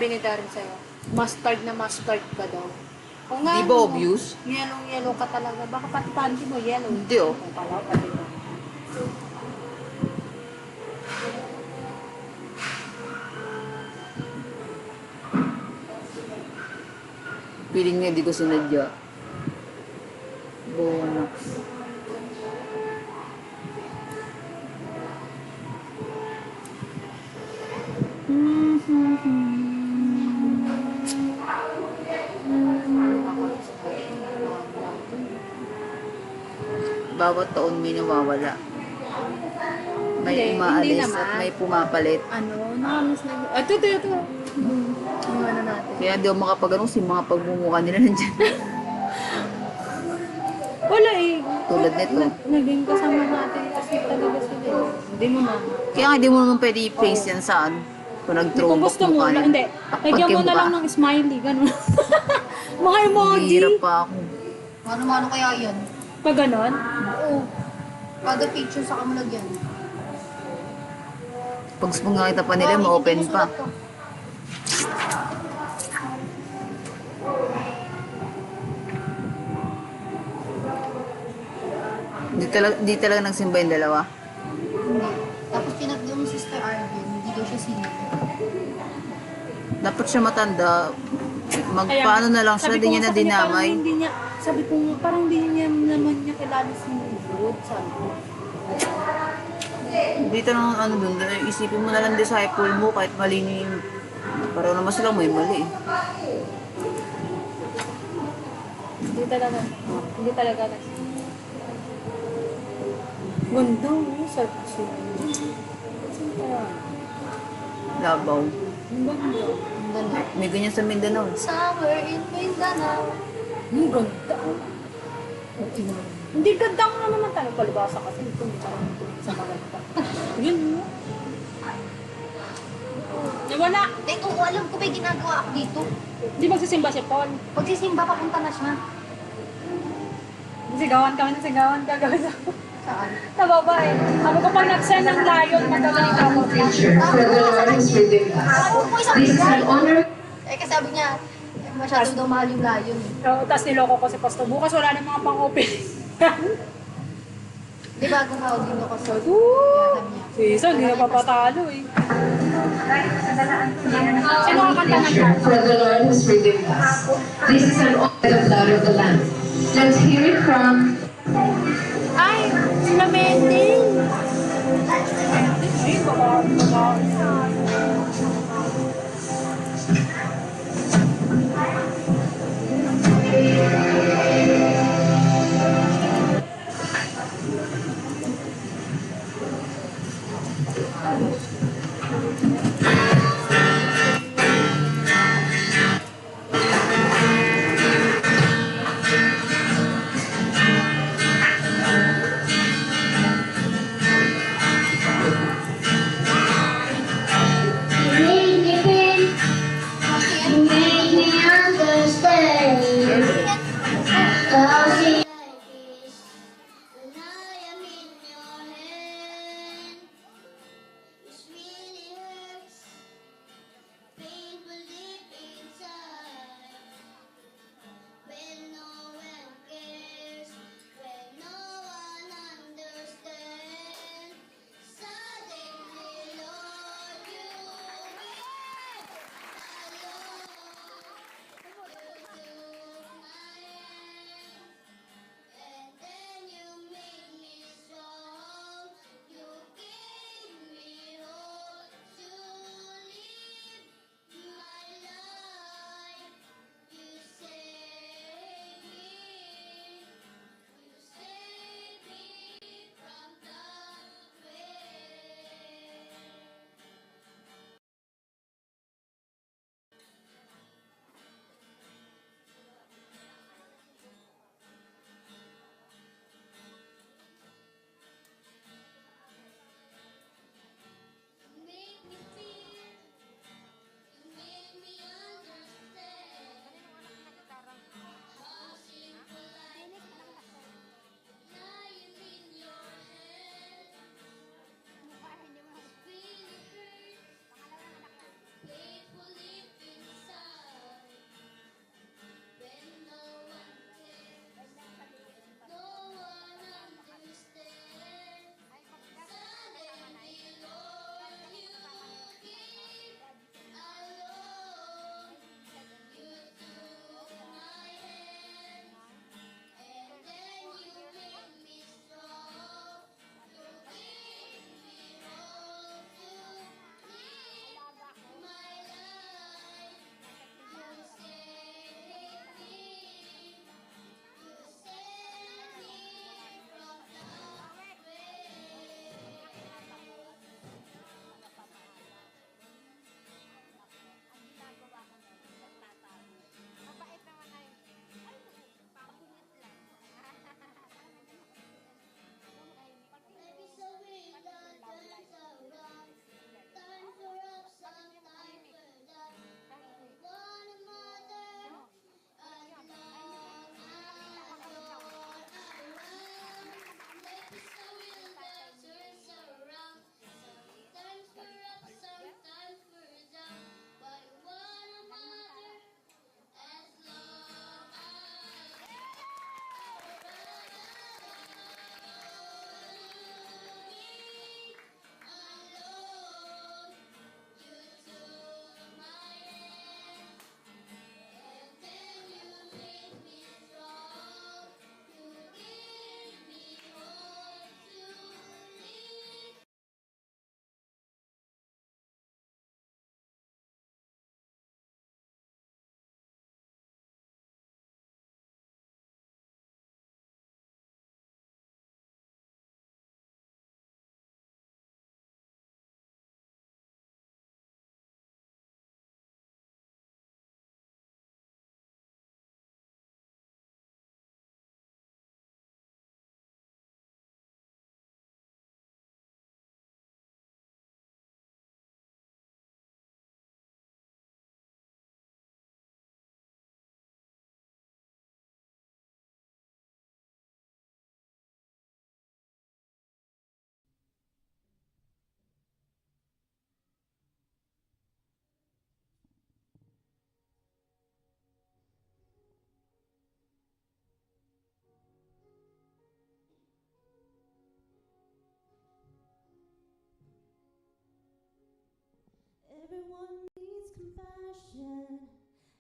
sabi ni Darren sa'yo, mustard na mustard ka daw. Kung nga, Di ba obvious? yellow ka talaga. Baka pati panty mo yellow. Hindi oh. Kung pala, pati mo. Feeling niya di ko sinadya. Bonax. Bawat taon may nawawala. May Hindi umaalis naman. at may pumapalit. Nakamiss na yun. Ito. Yung ano natin. Kaya di ako makapag-anong si mga pagmumukha nila nandiyan. Wala eh. Tulad nito. Naging kasama natin kasi talaga sila. Hindi mo na. Kaya nga di mo naman pwede i-place yan saan. Kung Kung nag-throwback gusto mo, mukha hindi. Lagyan mo na lang ng smiley, ganun. Mga emoji. Hirap pa ako. Ano kaya yan? Pag ganon, Oo. Kada picture sa kamalagyan. Pag nakita pa nila, ma-open pa. Di talaga nagsimba yung dalawa. Hindi. Tapos tinatlo mo Sister Arvin, hindi daw siya senior. Dapat siya matanda. Kaya, Magpaano na lang siya, sabi di ko niya nga na sa kanya, dinamay. sabi ko nga, parang hindi niya naman niya kilala si Wood. Sabi ko. Dito lang ano dun, isipin mo na lang disciple mo kahit mali niyo yung... Para naman silang may mali. Hindi talaga. Hindi talaga. Ganda mo, sarap siya. Saan kaya? Labaw. Ang ganda. May ganyan sa Mindanao. Somewhere in Mindanao. Ang ganda. Hindi ganda ko na naman tayo palibasa kasi ito hindi tayo sa maganda. Yun mo. Nawala. Teka, alam ko may ginagawa ako dito. Hindi magsisimba si Paul. Pagsisimba, papunta na siya. Sigawan kami ng sigawan. Gagawin sa... Saan? Sa babae. Ako kapag nag-send ng layon, magagaling ako. For the Lord is within us. Ano po isang This is an honor. Eh, kasi sabi niya, masyado daw mahal yung layon. Tapos niloko ko si Pastor. Bukas wala na mga pang-opening. Di ba, kung din ako sa Woo! niya. Si Isa, hindi na papatalo eh. Sino kakanta ng yan? For the Lord is within us. This is an honor of the blood of the Lamb. Let's hear it from Ay, sila Mending. Ay, baba.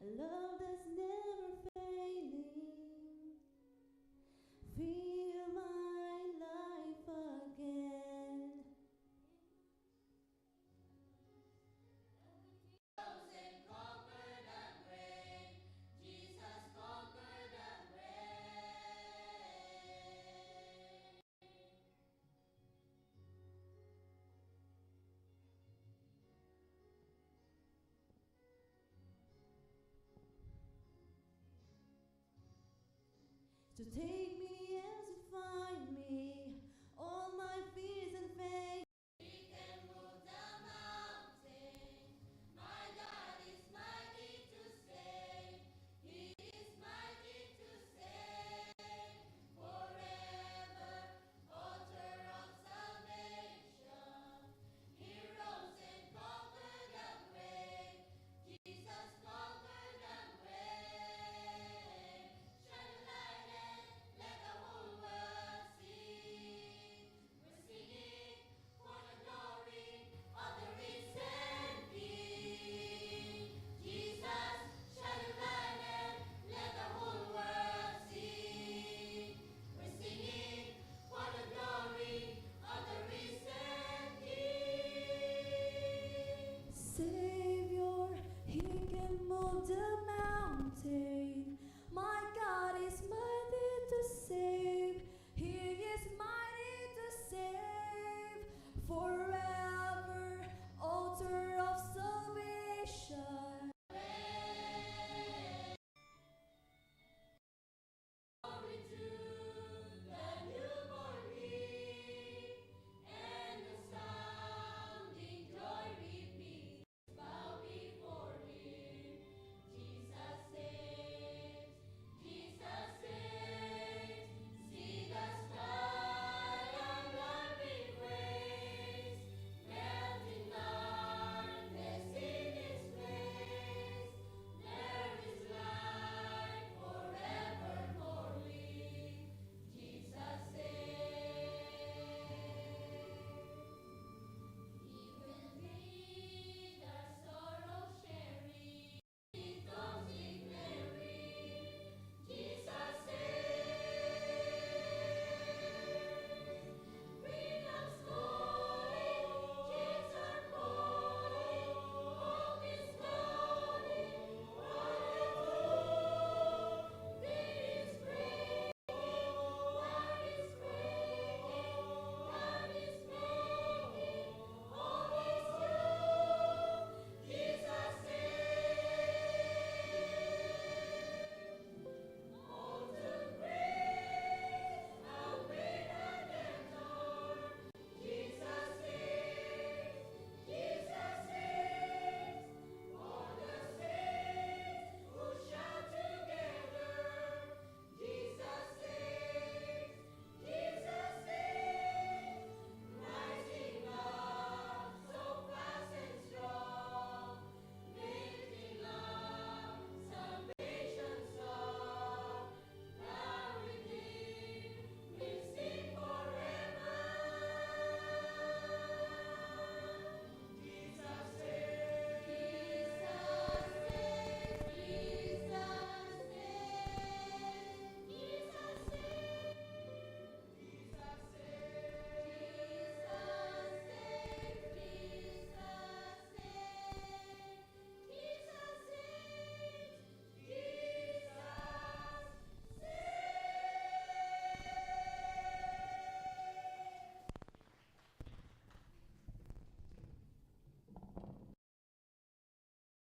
a love that's never failing. Feel my life again. And conquer the grave. Jesus conquered the grave. To take